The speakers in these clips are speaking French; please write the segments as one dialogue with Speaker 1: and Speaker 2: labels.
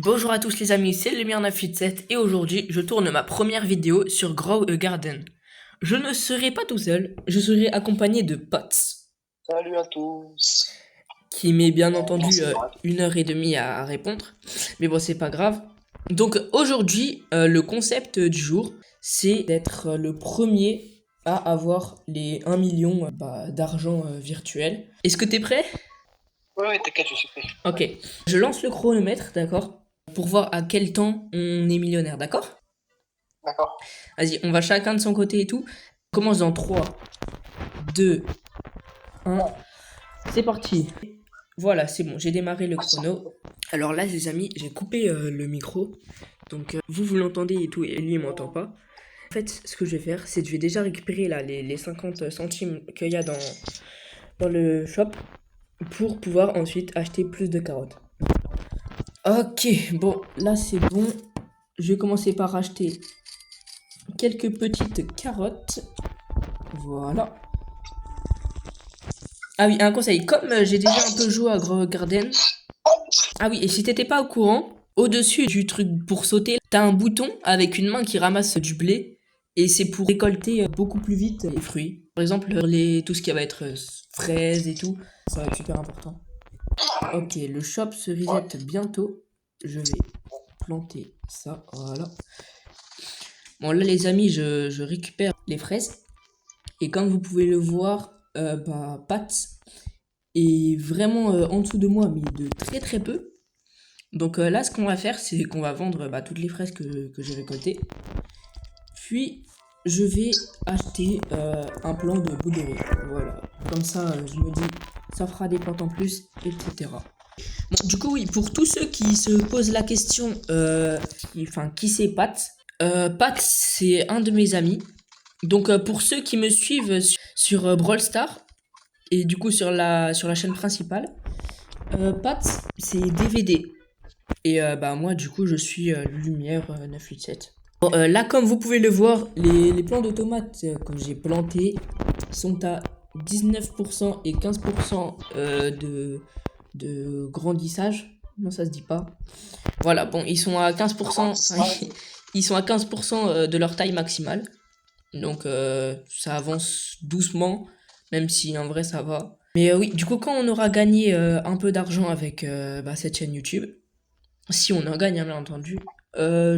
Speaker 1: Bonjour à tous les amis, c'est Lemire987 et aujourd'hui je tourne ma première vidéo sur Grow a Garden. Je ne serai pas tout seul, je serai accompagné de Potts,
Speaker 2: Salut à tous.
Speaker 1: qui met bien entendu
Speaker 2: Merci.
Speaker 1: 1 heure et demie à répondre, mais bon c'est pas grave. Donc aujourd'hui le concept du jour c'est d'être le premier à avoir les 1 million d'argent virtuel. Est-ce que t'es prêt?
Speaker 2: Ouais, t'inquiète, je suis prêt.
Speaker 1: Ok, je lance le chronomètre, d'accord? Pour voir à quel temps on est millionnaire, d'accord?
Speaker 2: D'accord.
Speaker 1: Vas-y, on va chacun de son côté et tout. On commence dans 3, 2, 1. C'est parti. Voilà, c'est bon, j'ai démarré le chrono. Alors là, les amis, j'ai coupé le micro. Donc, vous l'entendez et tout, et lui, il m'entend pas. En fait, ce que je vais faire, c'est que je vais déjà récupérer là les 50 centimes qu'il y a dans le shop pour pouvoir ensuite acheter plus de carottes. Ok, bon, là, c'est bon. Je vais commencer par acheter quelques petites carottes. Voilà. Ah oui, un conseil, comme j'ai déjà un peu joué à Grow Garden. Ah oui, et si t'étais pas au courant, au-dessus du truc pour sauter, t'as un bouton avec une main qui ramasse du blé. Et c'est pour récolter beaucoup plus vite les fruits. Par exemple, tout ce qui va être fraises et tout, ça va être super important. Ok, le shop se reset bientôt. Je vais planter ça, voilà. Bon là les amis, je récupère les fraises. Et comme vous pouvez le voir, Pat est vraiment en dessous de moi, mais de très très peu. Donc là, ce qu'on va faire, c'est qu'on va vendre toutes les fraises que j'ai récoltées. Puis, je vais acheter un plan de bouderie. Voilà. Comme ça, je me dis, ça fera des plantes en plus, etc. Bon, du coup, oui, pour tous ceux qui se posent la question, qui c'est Pat? Pat, c'est un de mes amis. Donc, pour ceux qui me suivent sur Brawl Stars, et du coup sur la chaîne principale, Pat, c'est DVD. Et moi, du coup, je suis Lumière 987. Bon, là, comme vous pouvez le voir, les plants de tomates que j'ai plantés sont à 19% et 15% de grandissage. Non, ça se dit pas. Voilà, bon, ils sont à 15%, ils sont à 15% de leur taille maximale. Donc, ça avance doucement, même si en vrai, ça va. Mais oui, du coup, quand on aura gagné un peu d'argent avec cette chaîne YouTube, si on en gagne, hein, bien entendu, on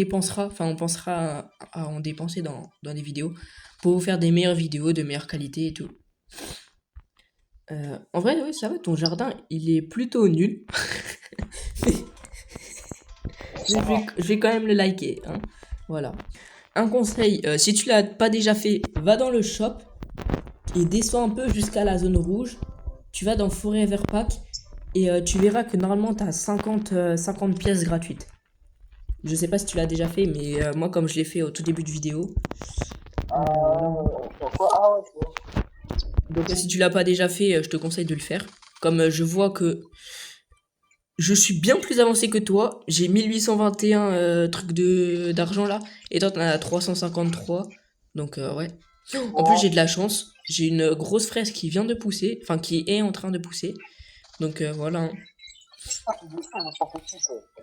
Speaker 1: pensera à en dépenser dans des vidéos pour vous faire des meilleures vidéos de meilleure qualité et tout. En vrai, ouais, ça va, ton jardin, il est plutôt nul. Je vais quand même le liker, hein. Voilà. Un conseil, si tu l'as pas déjà fait, va dans le shop et descends un peu jusqu'à la zone rouge. Tu vas dans Forever Pack et tu verras que normalement tu as 50 pièces gratuites. Je sais pas si tu l'as déjà fait, mais moi, comme je l'ai fait au tout début de vidéo. Donc, si tu l'as pas déjà fait, je te conseille de le faire. Comme je vois que je suis bien plus avancé que toi, j'ai 1821 trucs d'argent là, et toi t'en as 353. Donc, ouais. En plus, j'ai de la chance. J'ai une grosse fraise qui vient de pousser, enfin qui est en train de pousser. Donc, voilà, hein.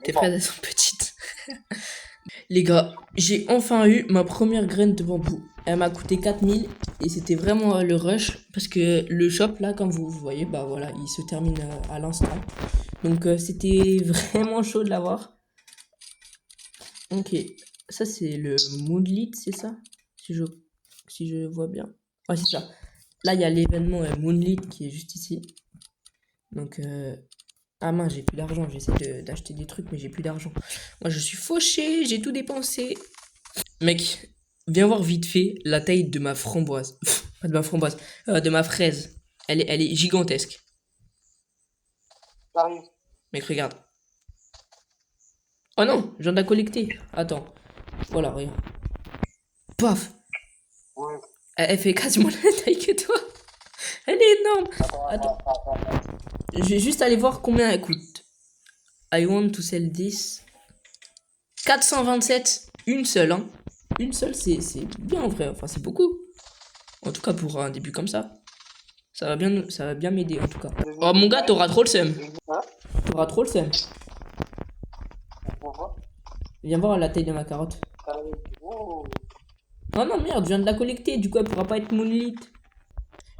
Speaker 1: Tes fraises, elles sont petites. Les gars, j'ai enfin eu ma première graine de bambou. Elle m'a coûté 4000 et c'était vraiment le rush parce que le shop là, comme vous voyez, voilà, il se termine à l'instant. Donc c'était vraiment chaud de l'avoir. Ok, ça c'est le Moonlit, c'est ça? Si je vois bien. Ouais, c'est ça. Là, il y a l'événement Moonlit qui est juste ici. Donc, ah mince, j'ai plus d'argent. J'essaie d'acheter des trucs, mais j'ai plus d'argent. Moi, je suis fauché, j'ai tout dépensé. Mec, viens voir vite fait la taille de ma framboise. Pas de ma framboise, de ma fraise. Elle est gigantesque.
Speaker 2: J'arrive.
Speaker 1: Mec, regarde. Oh non, j'en ai collecté. Attends. Voilà, regarde. Paf.
Speaker 2: Ouais.
Speaker 1: Elle fait quasiment la taille que toi. Elle est énorme. Attends. Je vais juste aller voir combien elle coûte. I want to sell this. 427. Une seule, hein. Une seule, c'est bien en vrai. Enfin, c'est beaucoup. En tout cas, pour un début comme ça. Ça va bien m'aider en tout cas. Oh mon gars, t'auras trop le seum.
Speaker 2: Hein?
Speaker 1: T'auras trop le seum. Viens voir la taille de ma carotte.
Speaker 2: Oh.
Speaker 1: Oh non, merde, je viens de la collecter, du coup, elle pourra pas être moonlit.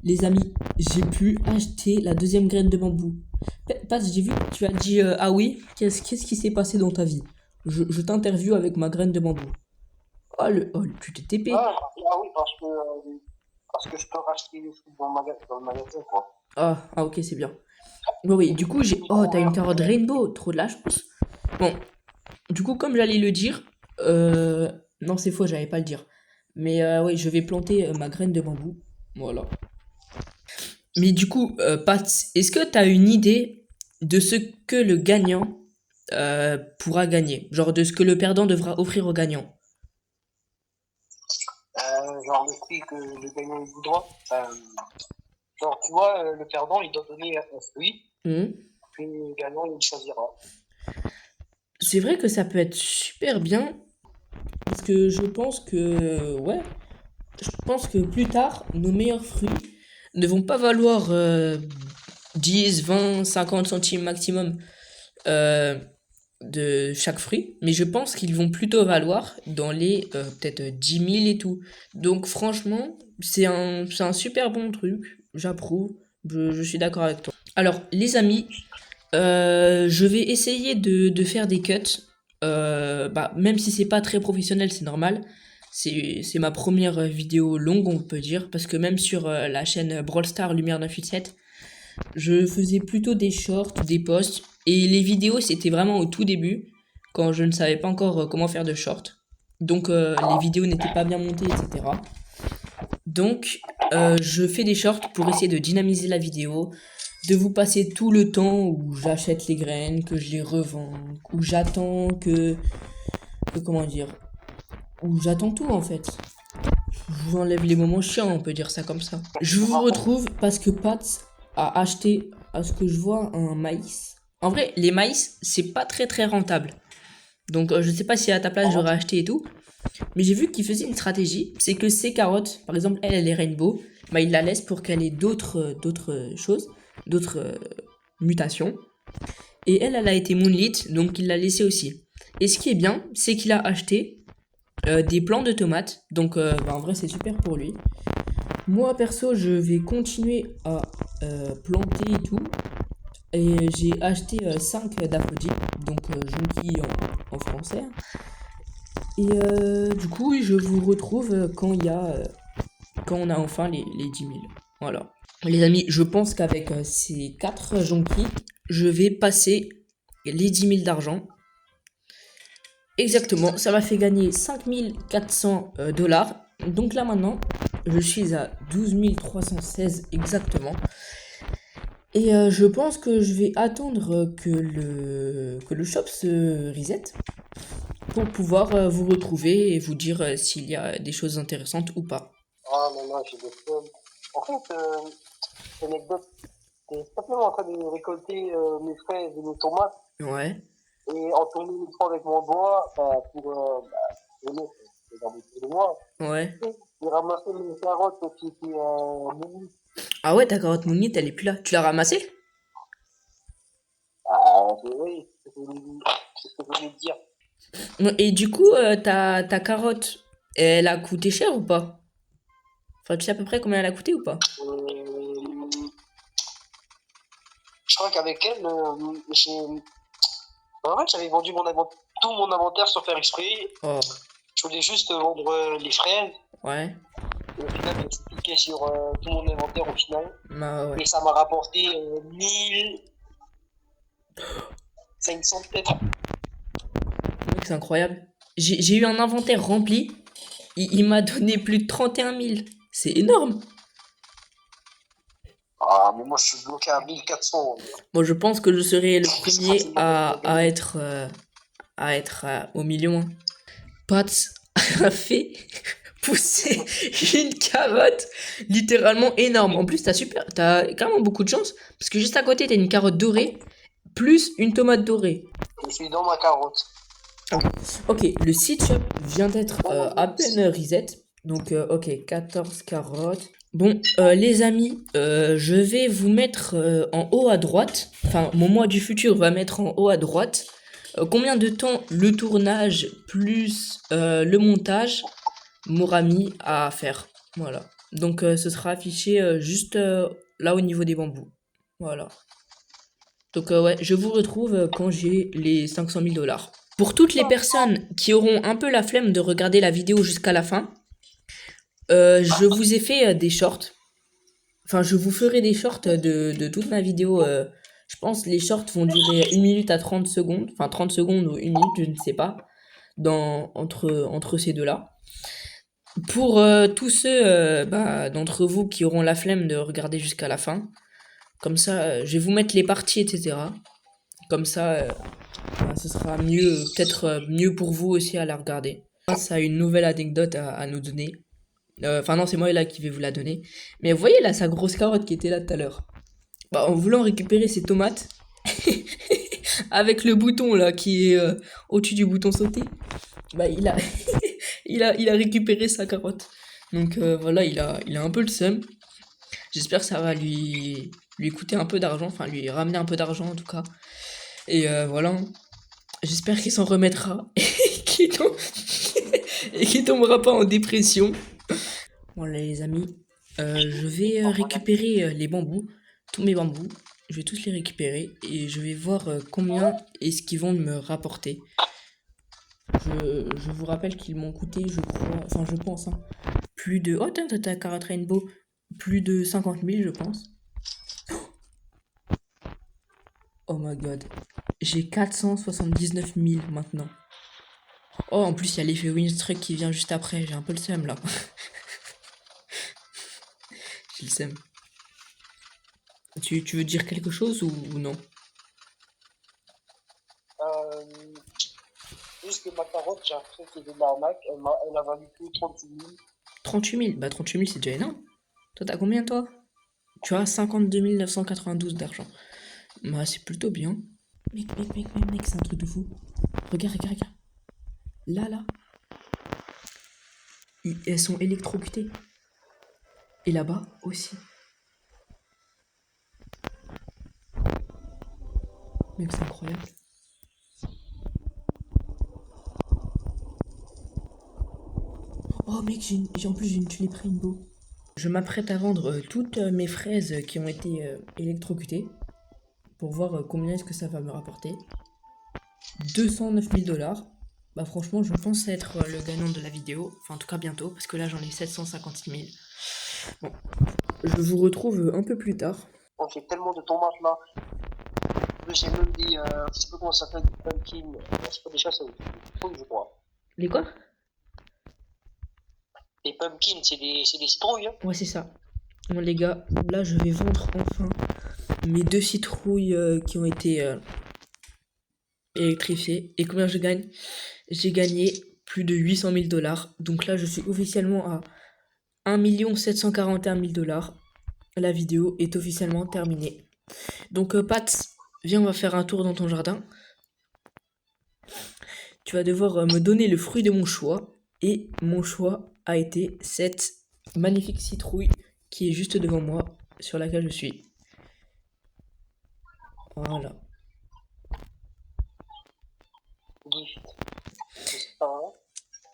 Speaker 1: Les amis, j'ai pu acheter la deuxième graine de bambou. Pat, j'ai vu que tu as dit ah oui, qu'est-ce qui s'est passé dans ta vie? Je t'interviewe avec ma graine de bambou. Tu t'es TP.
Speaker 2: Oui, parce que je peux racheter les trucs dans le magasin, quoi.
Speaker 1: Ah, ok, c'est bien. Bon, oui, du coup, Oh, t'as une carotte rainbow, trop de la chance. Bon, du coup, comme j'allais le dire, non, c'est faux, j'allais pas le dire. Mais oui, je vais planter ma graine de bambou. Voilà. Mais du coup, Pat, est-ce que t'as une idée de ce que le gagnant pourra gagner? Genre de ce que le perdant devra offrir au gagnant?
Speaker 2: Genre le prix que le gagnant il voudra. Genre, tu vois, le perdant, il doit donner un fruit,
Speaker 1: Hmm.
Speaker 2: puis le gagnant, il choisira.
Speaker 1: C'est vrai que ça peut être super bien, parce que je pense que, ouais, je pense que plus tard, nos meilleurs fruits ne vont pas valoir 10, 20, 50 centimes maximum euh, de chaque fruit, mais je pense qu'ils vont plutôt valoir dans les peut-être 10 000 et tout. Donc franchement, c'est un super bon truc, j'approuve, je suis d'accord avec toi. Alors les amis, je vais essayer de faire des cuts, bah, même si c'est pas très professionnel, c'est normal. C'est ma première vidéo longue, on peut dire, parce que même sur la chaîne Brawl Star Lumière 987, je faisais plutôt des shorts, des posts, et les vidéos c'était vraiment au tout début, quand je ne savais pas encore comment faire de shorts. Donc les vidéos n'étaient pas bien montées, etc. Donc je fais des shorts pour essayer de dynamiser la vidéo, de vous passer tout le temps où j'achète les graines, que je les revends, où j'attends comment dire, où j'attends tout en fait. Je vous enlève les moments chiants, on peut dire ça comme ça. Je vous retrouve parce que Pat a acheté, à ce que je vois, un maïs. En vrai, les maïs, c'est pas très très rentable. Donc je sais pas si à ta place j'aurais acheté et tout. Mais j'ai vu qu'il faisait une stratégie. C'est que ses carottes, par exemple, elle est rainbow. Bah, il la laisse pour qu'elle ait d'autres choses, d'autres mutations. Et elle a été moonlit, donc il l'a laissé aussi. Et ce qui est bien, c'est qu'il a acheté des plants de tomates. Donc bah, en vrai, c'est super pour lui. Moi, perso, je vais continuer à planter et tout. Et j'ai acheté 5 daffodils, donc jonquilles en français. Et du coup, oui, je vous retrouve quand on a enfin les 10 000. Voilà. Les amis, je pense qu'avec ces 4 jonquilles, je vais passer les 10 000 d'argent. Exactement, ça m'a fait gagner 5 400 dollars. Donc là maintenant, je suis à 12 316 exactement. Et je pense que je vais attendre que le shop se reset pour pouvoir vous retrouver et vous dire s'il y a des choses intéressantes ou pas.
Speaker 2: Ah, non, non, j'ai des problèmes. En fait, l'anecdote, j'étais simplement en train de récolter mes fraises et mes tomates,
Speaker 1: Ouais,
Speaker 2: et en tournant le trou avec mon doigt, pour donner, c'est dans autour de moi,
Speaker 1: ouais.
Speaker 2: j'ai ramassé mes carottes qui étaient mouillées.
Speaker 1: Ah ouais, ta carotte mounite, elle est plus là. Tu l'as ramassée?
Speaker 2: Oui, c'est ce que je voulais te dire.
Speaker 1: Et du coup, ta carotte, elle a coûté cher ou pas? Enfin, tu sais à peu près combien elle a coûté ou pas?
Speaker 2: Je crois qu'avec elle, en fait, j'avais vendu tout mon inventaire sans faire exprès.
Speaker 1: Oh,
Speaker 2: Je voulais juste vendre les fraises.
Speaker 1: ouais.
Speaker 2: Et au final, j'ai tout piqué sur tout mon inventaire au final.
Speaker 1: Bah ouais.
Speaker 2: Et ça m'a rapporté 1500 peut-être.
Speaker 1: Mec, c'est incroyable. J'ai eu un inventaire rempli. Il m'a donné plus de 31 000. C'est énorme.
Speaker 2: Ah, mais moi, je suis bloqué à 1400.
Speaker 1: Bon, je pense que je serai le
Speaker 2: C'est
Speaker 1: premier
Speaker 2: facilement gagné.
Speaker 1: à être au million. Pat a fait pousser une carotte littéralement énorme. En plus, t'as carrément beaucoup de chance parce que juste à côté, t'as une carotte dorée plus une tomate dorée.
Speaker 2: Je suis dans ma carotte.
Speaker 1: Ok, le site shop vient d'être à peine reset. Donc, ok, 14 carottes. Bon, les amis, je vais vous mettre en haut à droite. Enfin, mon moi du futur va mettre en haut à droite Combien de temps le tournage plus le montage m'aura mis à faire. Voilà. Donc ce sera affiché juste là au niveau des bambous. Voilà. Donc ouais, je vous retrouve quand j'ai les 500 000 dollars. Pour toutes les personnes qui auront un peu la flemme de regarder la vidéo jusqu'à la fin, je vous ai fait des shorts. Enfin, je vous ferai des shorts de toute ma vidéo. Je pense les shorts vont durer 1 minute à 30 secondes. Enfin, 30 secondes ou 1 minute, je ne sais pas. Entre ces deux-là. Pour tous ceux d'entre vous qui auront la flemme de regarder jusqu'à la fin, comme ça, je vais vous mettre les parties, etc. Comme ça, ce sera mieux, peut-être mieux pour vous aussi à la regarder. Ça a une nouvelle anecdote à nous donner. Enfin non, c'est moi là qui vais vous la donner. Mais vous voyez là sa grosse carotte qui était là tout à l'heure. Bah, en voulant récupérer ses tomates, avec le bouton là qui est au-dessus du bouton sauter, bah il a, il a récupéré sa carotte. Donc voilà, il a un peu le seum. J'espère que ça va lui coûter un peu d'argent, enfin lui ramener un peu d'argent en tout cas. Et voilà, j'espère qu'il s'en remettra et qu'il tombera pas en dépression. Voilà les amis, je vais récupérer les bambous, tous mes bambous. Je vais tous les récupérer et je vais voir combien est-ce qu'ils vont me rapporter. Je vous rappelle qu'ils m'ont coûté, je crois, enfin je pense, hein, plus de... Oh, t'as Carrot Rainbow, plus de 50 000, je pense. Oh my god, j'ai 479 000 maintenant. Oh, en plus, il y a l'effet Winstruck qui vient juste après, j'ai un peu le seum là. J'ai le seum. Tu veux dire quelque chose ou non?
Speaker 2: Juste que ma carotte, j'ai l'impression que c'est de l'arnaque. Elle a valu que 38 000.
Speaker 1: 38 000, bah 38 000 c'est déjà énorme. Toi, t'as combien toi? Tu as 52 992 d'argent. Bah, c'est plutôt bien. Mec, c'est un truc de fou. Regarde. Là. Elles sont électrocutées. Et là-bas aussi. Mec, c'est incroyable. Oh mec, en plus j'ai une tulipe rainbow. Je m'apprête à vendre toutes mes fraises qui ont été électrocutées. Pour voir combien est-ce que ça va me rapporter. 209 000 dollars. Bah franchement, je pense être le gagnant de la vidéo. Enfin, en tout cas bientôt, parce que là, j'en ai 756 000. Bon, je vous retrouve un peu plus tard.
Speaker 2: On fait tellement de tomates là. J'ai même des, je sais pas comment ça s'appelle, des pumpkins. C'est pas des chasses, c'est des citrouilles, je crois.
Speaker 1: Les quoi?
Speaker 2: Les pumpkins, c'est des citrouilles, hein.
Speaker 1: Ouais, c'est ça. Bon, les gars, là, je vais vendre enfin mes 2 citrouilles qui ont été électrifiées. Et combien je gagne? J'ai gagné plus de 800 000 dollars. Donc là, je suis officiellement à 1 741 000 dollars. La vidéo est officiellement terminée. Donc, Pat, viens, on va faire un tour dans ton jardin. Tu vas devoir me donner le fruit de mon choix. Et mon choix a été cette magnifique citrouille qui est juste devant moi, sur laquelle je suis. Voilà.
Speaker 2: Gift. C'est pas vrai.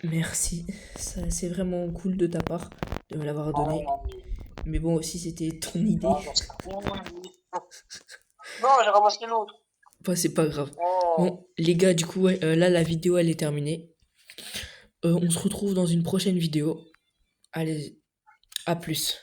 Speaker 1: Merci. C'est vraiment cool de ta part de me l'avoir donné. Mais bon, aussi, c'était ton idée.
Speaker 2: Non, j'ai ramassé l'autre.
Speaker 1: Bah, c'est pas grave.
Speaker 2: Oh.
Speaker 1: Bon, les gars, du coup, ouais, là, la vidéo, elle est terminée. On se retrouve dans une prochaine vidéo. Allez, à plus.